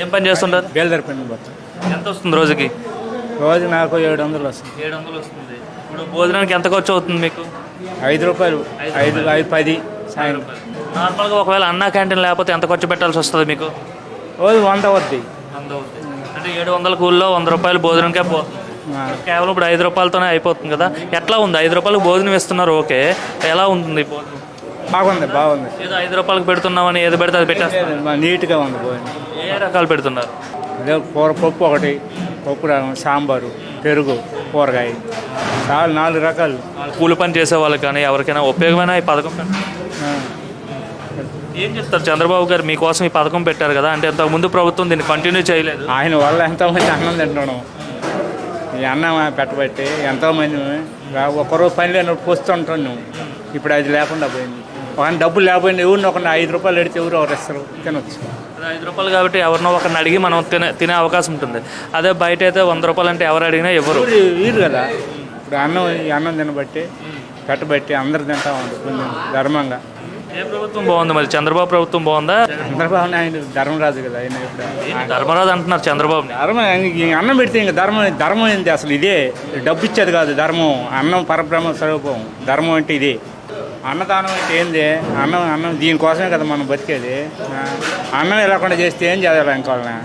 ఏం పని చేస్తుంటారు? బేల్దారి పని పోతాం. ఎంత వస్తుంది రోజుకి? రోజు నాకు 700 వస్తుంది. 700 వస్తుంది. ఇప్పుడు భోజనానికి ఎంత ఖర్చు అవుతుంది మీకు? 5 రూపాయలు, 5, 10 సాయంత్రం. నార్మల్గా ఒకవేళ అన్నా క్యాంటీన్ లేకపోతే ఎంత ఖర్చు పెట్టాల్సి వస్తుంది మీకు? రోజు 100 అవుద్ది. అంటే 700 కూల్లో 100 రూపాయలు భోజనంకే పోతుంది. కేవలం ఇప్పుడు 5 రూపాయలతోనే అయిపోతుంది కదా. ఎట్లా ఉంది? 5 రూపాయలకు భోజనం ఇస్తున్నారు, ఓకే. ఎలా ఉంటుంది భోజనం? బాగుంది. ఏదో 5 రూపాయలకు పెడుతున్నామని ఏది పెడితే అది పెట్టేస్తారు. నీట్గా ఉంది భోజనం. ఏ రకాలు పెడుతున్నారు? అదే పప్పు ఒకటి, పప్పు సాంబారు, పెరుగు, కూరగాయ, చాలా 4 రకాలు. కూలి పని చేసే వాళ్ళకి కానీ ఎవరికైనా ఉపయోగమైన ఈ పథకం ఏం చెప్తారు? చంద్రబాబు గారు మీకోసం ఈ పథకం పెట్టారు కదా, అంటే ఇంతకుముందు ప్రభుత్వం దీన్ని కంటిన్యూ చేయలేదు. ఆయన వల్ల ఎంతోమంది అన్నం తింటున్నాం. ఈ అన్నం పెట్టబట్టి ఎంతోమంది ఒకరోజు పని లేనప్పుడు పోస్తుంటున్నాం. ఇప్పుడు అది లేకుండా పోయింది. ఒక డబ్బులు లేకపోయింది, ఎవరిని ఒక 5 రూపాయలు పెడితే ఎవరు ఎవరు ఇస్తారు, తినొచ్చు. 5 రూపాయలు కాబట్టి ఎవరినో ఒకరిని అడిగి మనం తినే అవకాశం ఉంటుంది. అదే బయట అయితే 100 రూపాయలు అంటే ఎవరు అడిగినా ఎవరు వీరు కదా. ఇప్పుడు అన్నం తినబట్టి పెట్టబట్టి అందరు తింటా ఉంది కొంచెం ధర్మంగా. ఏ ప్రభుత్వం బాగుంది మరి? చంద్రబాబు ప్రభుత్వం బాగుందా? చంద్రబాబు ఆయన ధర్మరాజు కదా. ఆయన ధర్మరాజు అంటున్నారు చంద్రబాబు. అన్నం పెడితే ఇంకా ధర్మం ఏంటి అసలు? ఇదే డబ్బు ఇచ్చేది కాదు ధర్మం. అన్నం పరబ్రహ్మ స్వరూపం. ధర్మం అంటే ఇదే. అన్నదానం అంటే ఏంది? అన్నం దీనికోసమే కదా మనం బతికేది. అన్నం లేకుండా చేస్తే ఏం చేయాలి ఇంకోళ్ళని?